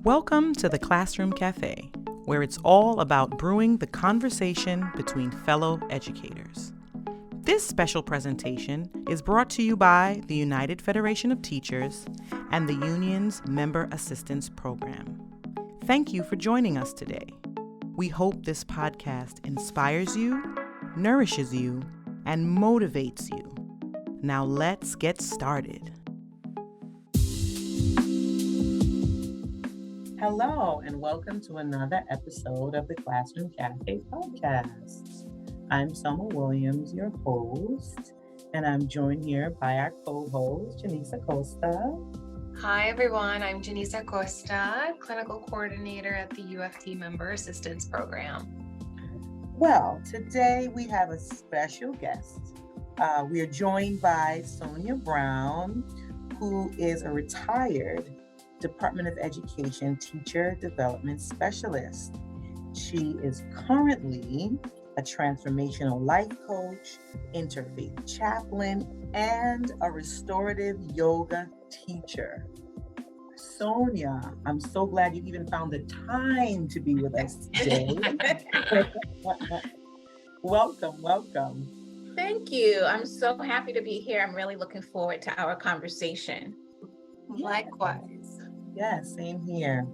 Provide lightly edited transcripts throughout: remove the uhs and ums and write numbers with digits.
Welcome to the Classroom Café, where it's all about brewing the conversation between fellow educators. This special presentation is brought to you by the United Federation of Teachers and the union's Member Assistance Program. Thank you for joining us today. We hope this podcast inspires you, nourishes you, and motivates you. Now let's get started. Hello, and welcome to another episode of the Classroom Café podcast. I'm Sonya Williams, your host, and I'm joined here by our co-host, Janice Acosta. Hi, everyone. I'm Janice Acosta, Clinical Coordinator at the UFT Member Assistance Program. Well, today we have a special guest. We are joined by Sonya Brown, who is a retired Department of Education Teacher Development Specialist. She is currently a transformational life coach, interfaith chaplain, and a restorative yoga teacher. Sonya, I'm so glad you even found the time to be with us today. Welcome. Thank you. I'm so happy to be here. I'm really looking forward to our conversation. Likewise. Yeah, same here.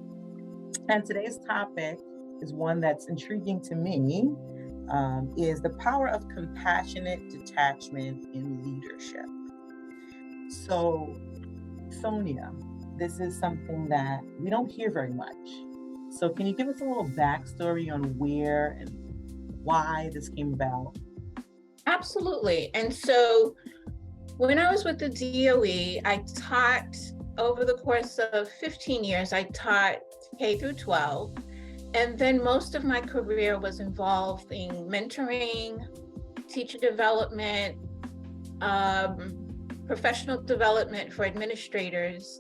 And today's topic is one that's intriguing to me, is the power of compassionate detachment in leadership. So, Sonya, this is something that we don't hear very much. So can you give us a little backstory on where and why this came about? Absolutely. And so when I was with the DOE, I taught over the course of 15 years, I taught K through 12. And then most of my career was involved in mentoring, teacher development, professional development for administrators,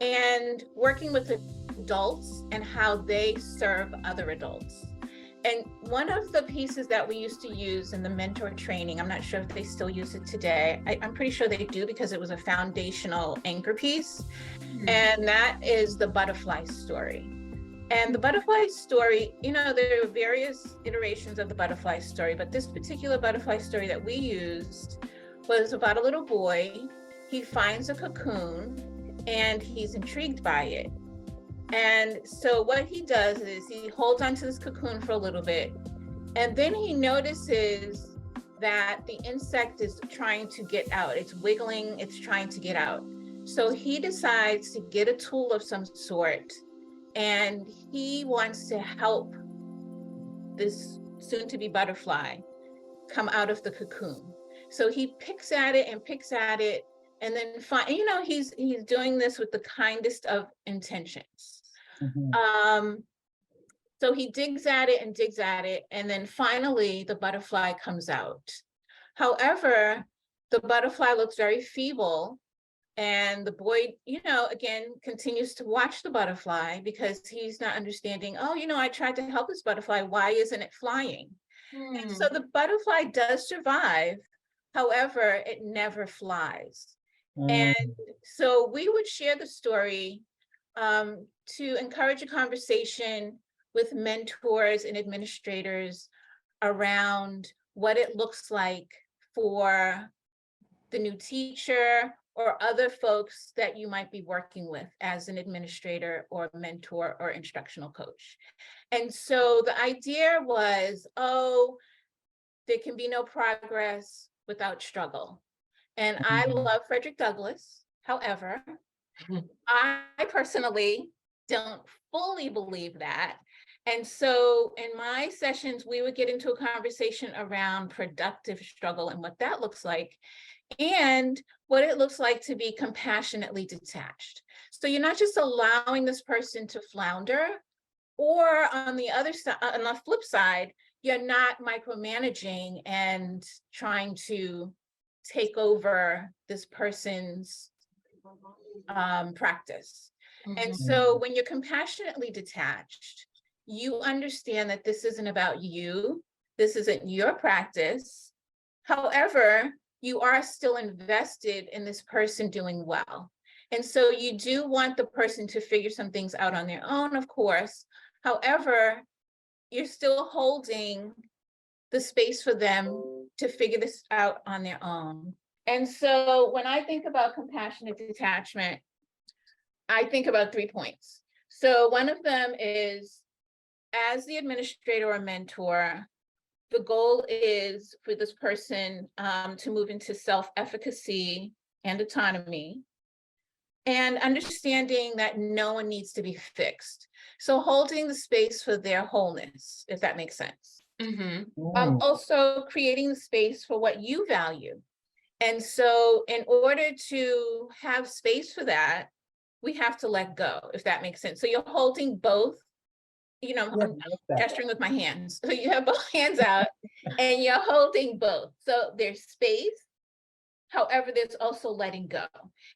and working with adults and how they serve other adults. And one of the pieces that we used to use in the mentor training, I'm not sure if they still use it today. I'm pretty sure they do because it was a foundational anchor piece. And that is the butterfly story. And the butterfly story, there are various iterations of the butterfly story, but this particular butterfly story that we used was about a little boy. He finds a cocoon and he's intrigued by it. And so what he does is he holds onto this cocoon for a little bit, and then he notices that the insect is trying to get out. It's wiggling, it's trying to get out. So he decides to get a tool of some sort, and he wants to help this soon-to-be butterfly come out of the cocoon. So he picks at it, and then he's doing this with the kindest of intentions. Mm-hmm. So he digs at it, and then finally the butterfly comes out. However, the butterfly looks very feeble, and the boy, again, continues to watch the butterfly because he's not understanding, I tried to help this butterfly, why isn't it flying? And so the butterfly does survive, however, it never flies. And so we would share the story to encourage a conversation with mentors and administrators around what it looks like for the new teacher or other folks that you might be working with as an administrator or mentor or instructional coach. And so the idea was, there can be no progress without struggle. And I love Frederick Douglass. However, I personally don't fully believe that. And so in my sessions, we would get into a conversation around productive struggle and what that looks like, and what it looks like to be compassionately detached. So you're not just allowing this person to flounder, or on the other side, on the flip side, you're not micromanaging and trying to take over this person's practice. And so when you're compassionately detached, you understand that this isn't about you, this isn't your practice. However, you are still invested in this person doing well. And so you do want the person to figure some things out on their own, of course. However, you're still holding the space for them to figure this out on their own. And so when I think about compassionate detachment, I think about 3 points. So one of them is, as the administrator or mentor, the goal is for this person to move into self-efficacy and autonomy, and understanding that no one needs to be fixed. So holding the space for their wholeness, if that makes sense. Also creating the space for what you value. And so in order to have space for that, we have to let go, if that makes sense. So you're holding both, you know, I'm gesturing with my hands. So you have both hands out and you're holding both. So there's space. However, there's also letting go.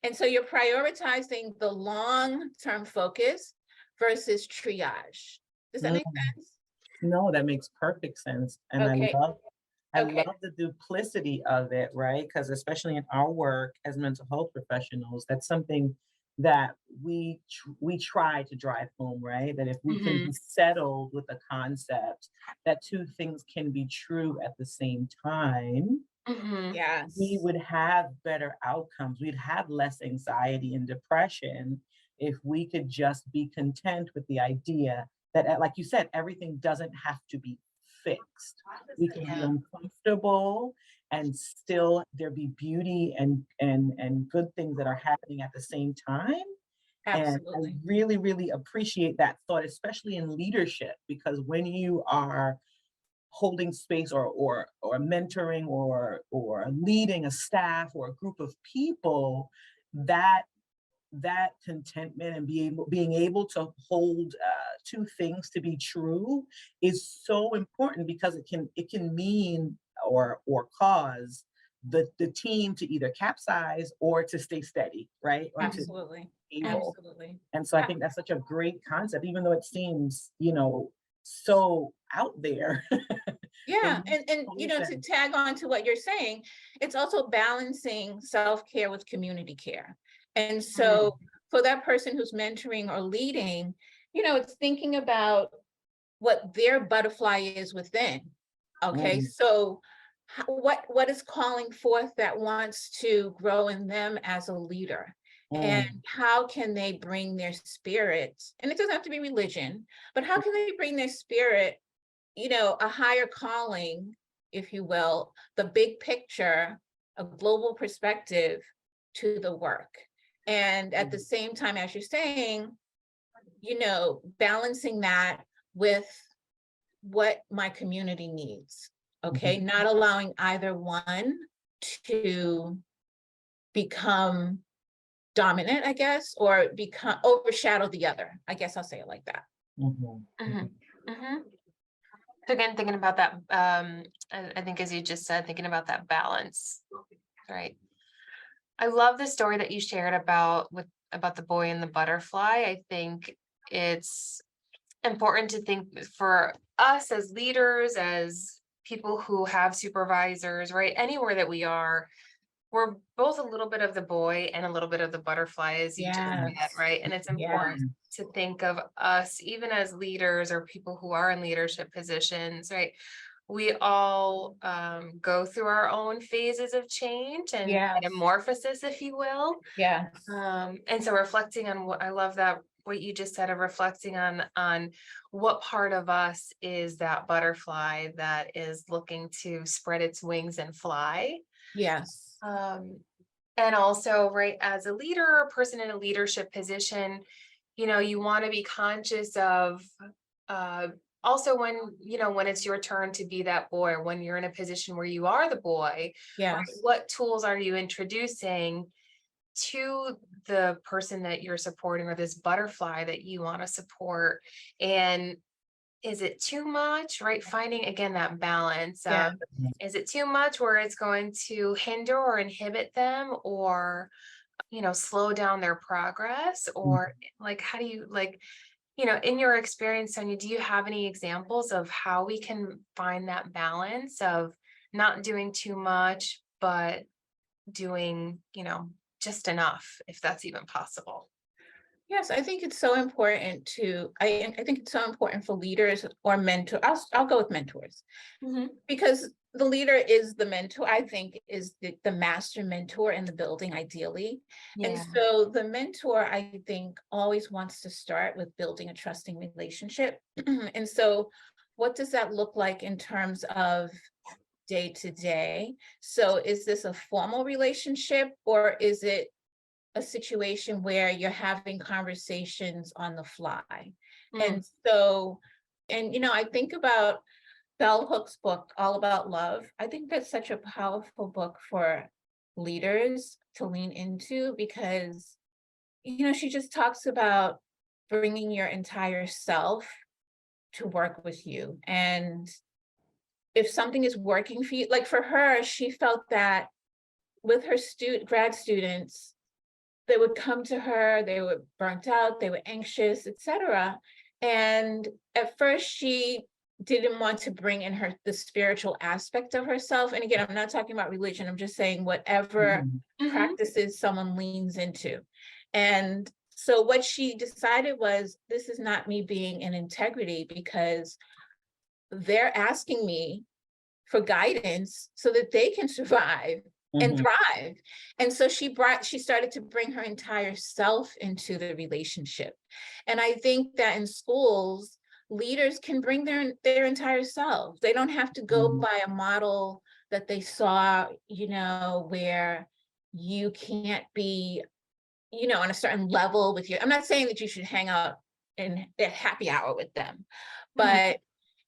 And so you're prioritizing the long-term focus versus triage. Does that make sense? No, that makes perfect sense. And Okay. I love the duplicity of it, right? Because especially in our work as mental health professionals, that's something that we try to drive home, right? That if we can be settled with the concept that two things can be true at the same time, Yes. we would have better outcomes. We'd have less anxiety and depression if we could just be content with the idea that, like you said, everything doesn't have to be fixed. We can be uncomfortable and still there be beauty and good things that are happening at the same time. Absolutely. And I really, really appreciate that thought, especially in leadership, because when you are holding space or mentoring or leading a staff or a group of people, that contentment and being able to hold two things to be true is so important, because it can mean or cause the team to either capsize or to stay steady, right? Or Absolutely. Absolutely. and so I think that's such a great concept, even though it seems, so out there. Yeah, and you know, to tag on to what you're saying, it's also balancing self-care with community care. And so for that person who's mentoring or leading, you know, it's thinking about what their butterfly is within. Okay, so what is calling forth that wants to grow in them as a leader? And how can they bring their spirit, and it doesn't have to be religion, but how can they bring their spirit, you know, a higher calling, if you will, the big picture, a global perspective to the work. And at the same time, as you're saying, you know, balancing that with what my community needs, okay? Not allowing either one to become dominant, I guess, or overshadow the other. I guess I'll say it like that. So again, thinking about that, I think as you just said, thinking about that balance, right? I love the story that you shared about the boy and the butterfly. I think it's important to think for us as leaders, as people who have supervisors, right? Anywhere that we are, we're both a little bit of the boy and a little bit of the butterfly, as you just said, right? And it's important to think of us, even as leaders or people who are in leadership positions, right? We all go through our own phases of change and metamorphosis, if you will. And so reflecting on what I love that what you just said of reflecting on what part of us is that butterfly that is looking to spread its wings and fly. And also, right, as a leader or a person in a leadership position, you know, you want to be conscious of also when, you know, when it's your turn to be that boy, or when you're in a position where you are the boy, right, what tools are you introducing to the person that you're supporting, or this butterfly that you want to support? And is it too much, right? Finding again that balance of, is it too much where it's going to hinder or inhibit them, or, you know, slow down their progress? Or like, how do you, like, you know, in your experience, Sonya, do you have any examples of how we can find that balance of not doing too much, but doing, you know, just enough, if that's even possible. Yes, I think it's so important to, I think it's so important for leaders or mentors. I'll go with mentors, because the leader is the mentor, I think, is the master mentor in the building, ideally. And Yeah. so the mentor, I think, always wants to start with building a trusting relationship. And so what does that look like in terms of day to day? So is this a formal relationship, or is it a situation where you're having conversations on the fly? And so, and I think about Bell Hook's book, All About Love. I think that's such a powerful book for leaders to lean into, because, she just talks about bringing your entire self to work with you. And if something is working for you, like for her, she felt that with her grad students, they would come to her, they were burnt out, they were anxious, etc. And at first she didn't want to bring in the spiritual aspect of herself. And again, I'm not talking about religion, I'm just saying whatever practices someone leans into. And so what she decided was, this is not me being in integrity, because they're asking me for guidance so that they can survive and thrive. And so she started to bring her entire self into the relationship. And I think that in schools, leaders can bring their entire selves. They don't have to go by a model that they saw, where you can't be, on a certain level with I'm not saying that you should hang out in at happy hour with them, but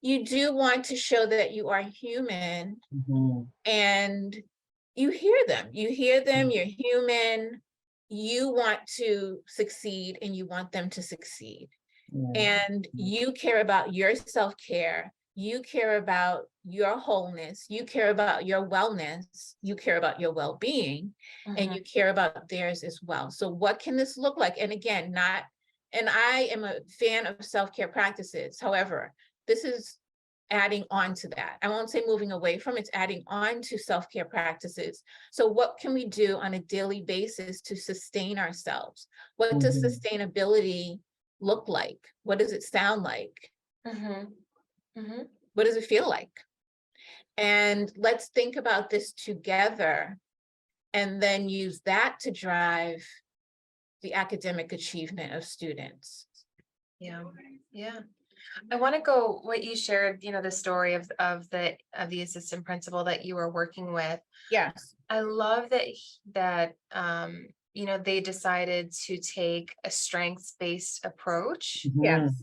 you do want to show that you are human, and you hear them, you're human, you want to succeed and you want them to succeed. And you care about your self-care, you care about your wholeness, you care about your wellness, you care about your well-being, and you care about theirs as well. So what can this look like? And again, and I am a fan of self-care practices. However, this is adding on to that. I won't say moving away from, it's adding on to self-care practices. So what can we do on a daily basis to sustain ourselves? What does sustainability look like? What does it sound like? What does it feel like? And let's think about this together, and then use that to drive the academic achievement of students. Yeah. I want to go what you shared, the story of the assistant principal that you were working with. Yes. I love that they decided to take a strengths-based approach. Yes.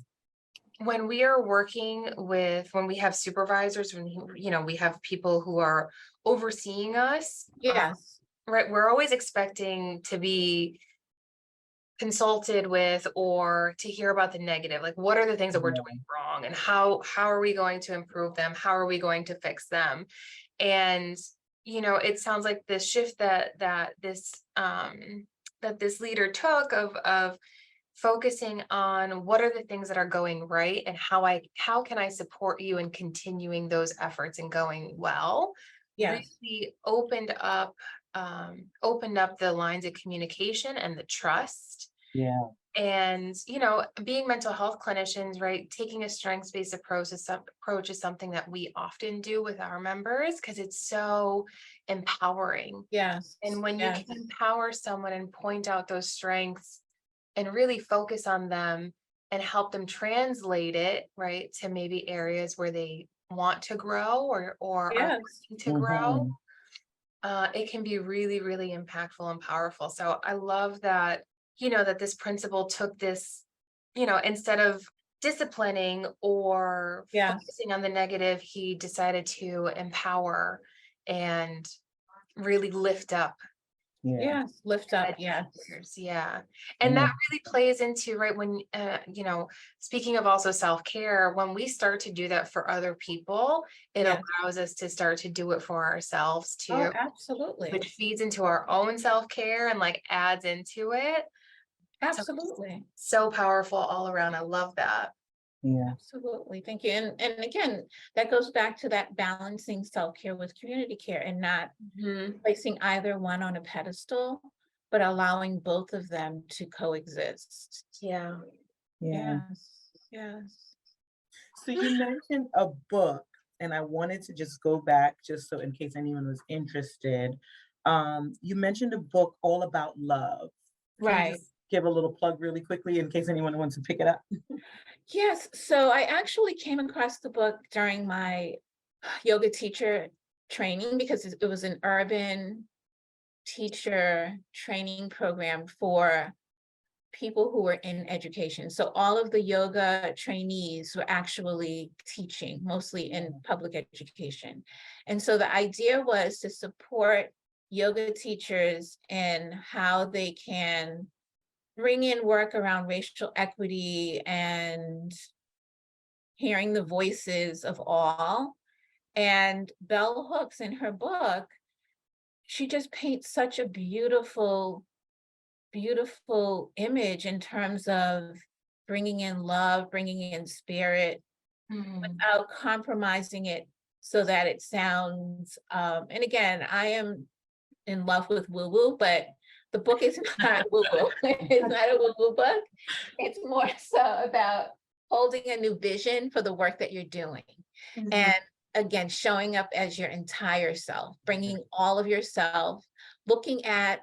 When we are working when we have supervisors, when we have people who are overseeing us, Yes. right, we're always expecting to be consulted with or to hear about the negative, like what are the things that we're doing wrong, and how are we going to improve them, how are we going to fix them. And it sounds like this shift that this leader took of focusing on what are the things that are going right, and how can I support you in continuing those efforts and going well. Yes. Really opened up the lines of communication and the trust. And being mental health clinicians, right, taking a strengths-based approach is something that we often do with our members, because it's so empowering. Yes. And when you can empower someone and point out those strengths and really focus on them and help them translate it, right, to maybe areas where they want to grow or are looking to grow, it can be really, really impactful and powerful. So I love that, that this principal took this, instead of disciplining or focusing on the negative, he decided to empower and really lift up. Lift up. And that really plays into, right, when speaking of also self-care, when we start to do that for other people, it allows us to start to do it for ourselves too. Oh, absolutely. Which feeds into our own self-care and adds into it. Absolutely. So powerful all around. I love that. Absolutely. Thank you. And again, that goes back to that balancing self-care with community care, and not placing either one on a pedestal, but allowing both of them to coexist. Yeah. Yeah. Yes, yes. So you mentioned a book, and I wanted to just go back just so in case anyone was interested. You mentioned a book all about love. Can you Right. just give a little plug really quickly in case anyone wants to pick it up? Yes, so I actually came across the book during my yoga teacher training because it was an urban teacher training program for people who were in education. So all of the yoga trainees were actually teaching, mostly in public education. And so the idea was to support yoga teachers in how they can bring in work around racial equity and hearing the voices of all. And Bell Hooks in her book, she just paints such a beautiful image in terms of bringing in love, bringing in spirit, without compromising it so that it sounds, and again, I am in love with woo-woo, but the book is not woo-woo. It's not a woo-woo book. It's more so about holding a new vision for the work that you're doing. And again, showing up as your entire self, bringing all of yourself, looking at,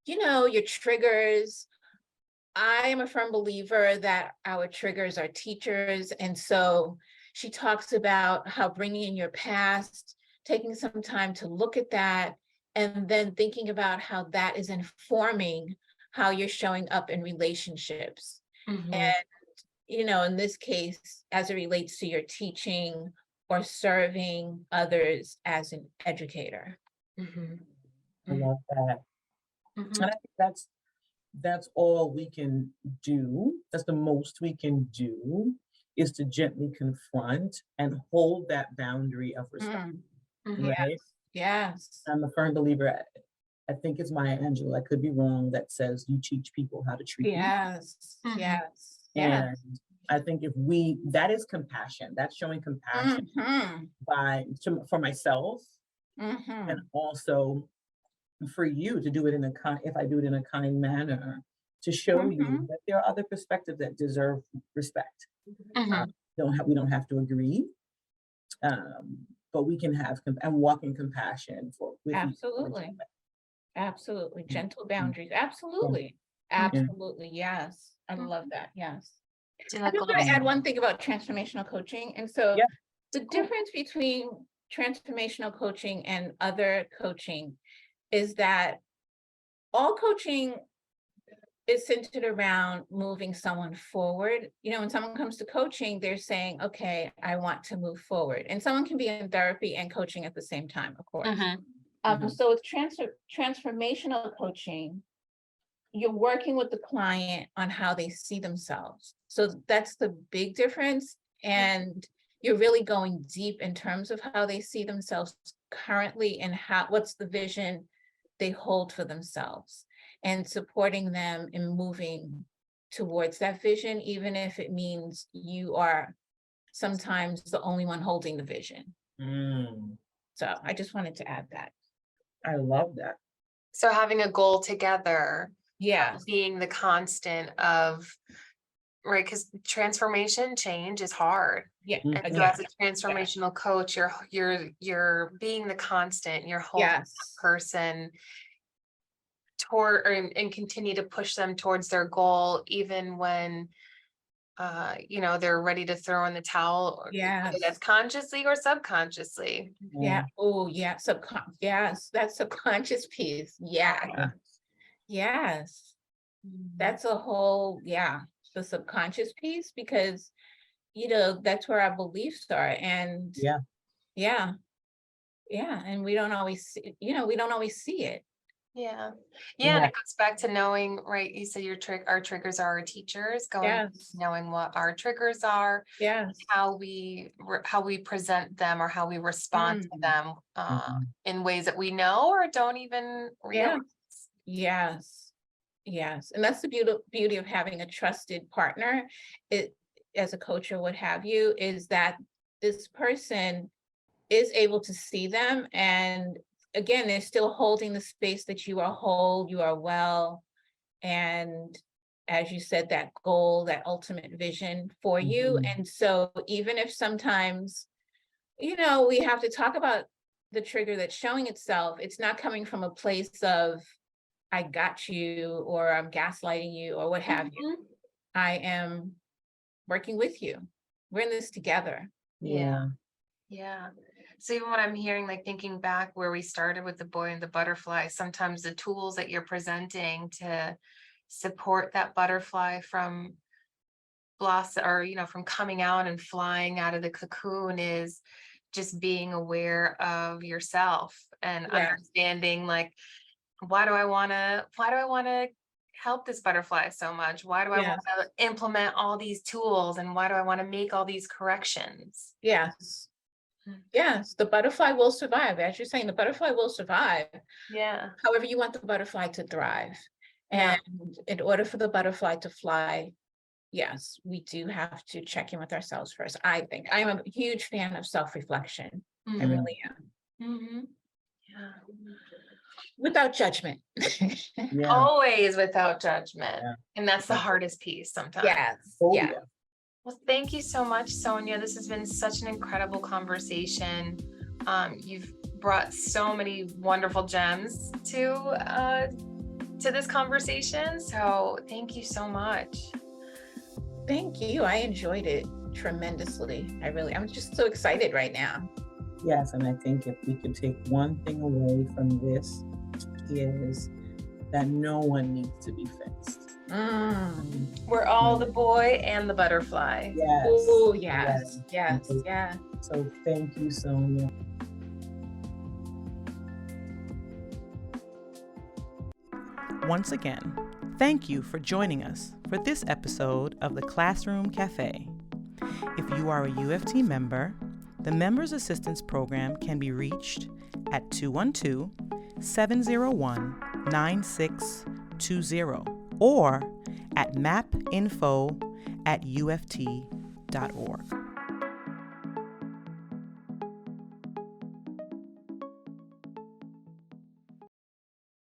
your triggers. I am a firm believer that our triggers are teachers. And so she talks about how bringing in your past, taking some time to look at that, and then thinking about how that is informing how you're showing up in relationships. And, in this case, as it relates to your teaching or serving others as an educator. I love that. And I think that's all we can do. That's the most we can do, is to gently confront and hold that boundary of respect. Right? Yes. I'm a firm believer. I think it's Maya Angelou, I could be wrong, that says you teach people how to treat you. Yes. And I think that is compassion. That's showing compassion for myself, and also for you to do it if I do it in a kind manner, to show you that there are other perspectives that deserve respect. We don't have to agree, but we can have and walk in compassion with Absolutely. Absolutely. Gentle boundaries. Absolutely. Yeah. Absolutely. Yes. I love that. Yes. Do you I like just want to add one thing about transformational coaching. And so Yeah. the difference between transformational coaching and other coaching is that all coaching is centered around moving someone forward. When someone comes to coaching, they're saying, okay, I want to move forward. And someone can be in therapy and coaching at the same time, of course. So with transformational coaching, you're working with the client on how they see themselves. So that's the big difference. And you're really going deep in terms of how they see themselves currently and what's the vision they hold for themselves, and supporting them in moving towards that vision, even if it means you are sometimes the only one holding the vision. So I just wanted to add that. I love that. So having a goal together, Yes. being the constant of, right, because transformation change is hard. And so as a transformational coach, you're being the constant, you're holding that person toward and continue to push them towards their goal, even when they're ready to throw in the towel, whether that's consciously or subconsciously. Oh yeah. Yes, that subconscious piece. Yes. That's a whole, the subconscious piece, because that's where our beliefs are. And and we don't always see, it. And it goes back to knowing, right? You said our triggers are our teachers, knowing what our triggers are, how we present them or how we respond to them in ways that we know or don't even realize. Yes. And that's the beauty of having a trusted partner, as a coach or what have you, is that this person is able to see them and again, they're still holding the space that you are whole, you are well. And as you said, that goal, that ultimate vision for you. Mhm. And so even if sometimes, we have to talk about the trigger that's showing itself, it's not coming from a place of, I got you, or I'm gaslighting you, or what have you. Mhm. I am working with you. We're in this together. Yeah. Yeah. So even what I'm hearing, like thinking back where we started with the boy and the butterfly, sometimes the tools that you're presenting to support that butterfly from blossom, or from coming out and flying out of the cocoon, is just being aware of yourself and Yeah. understanding, like, why do I want to help this butterfly so much? Why do I want Yes. to implement all these tools, and why do I want to make all these corrections? Yes. Mm. Yes. The butterfly will survive. As you're saying, the butterfly will survive. Yeah. However, you want the butterfly to thrive. Yeah. And in order for the butterfly to fly, yes, we do have to check in with ourselves first. I think I am a huge fan of self-reflection. I Mhm. really am. Mhm. Yeah. Without judgment. Yeah. Always without judgment. Yeah. And that's the Yeah. hardest piece sometimes. Yes. Oh, Yeah. yeah. Well, thank you so much, Sonya. This has been such an incredible conversation. You've brought so many wonderful gems to this conversation. So thank you so much. Thank you. I enjoyed it tremendously. I'm just so excited right now. Yes, and I think if we could take one thing away from this, is that no one needs to be fixed. We're all the boy and the butterfly. Yes. Oh, yes. Yes. Okay. Yeah. So thank you, Sonya. Once again, thank you for joining us for this episode of the Classroom Café. If you are a UFT member, the Members Assistance Program can be reached at 212-701-9620 or at mapinfo@uft.org.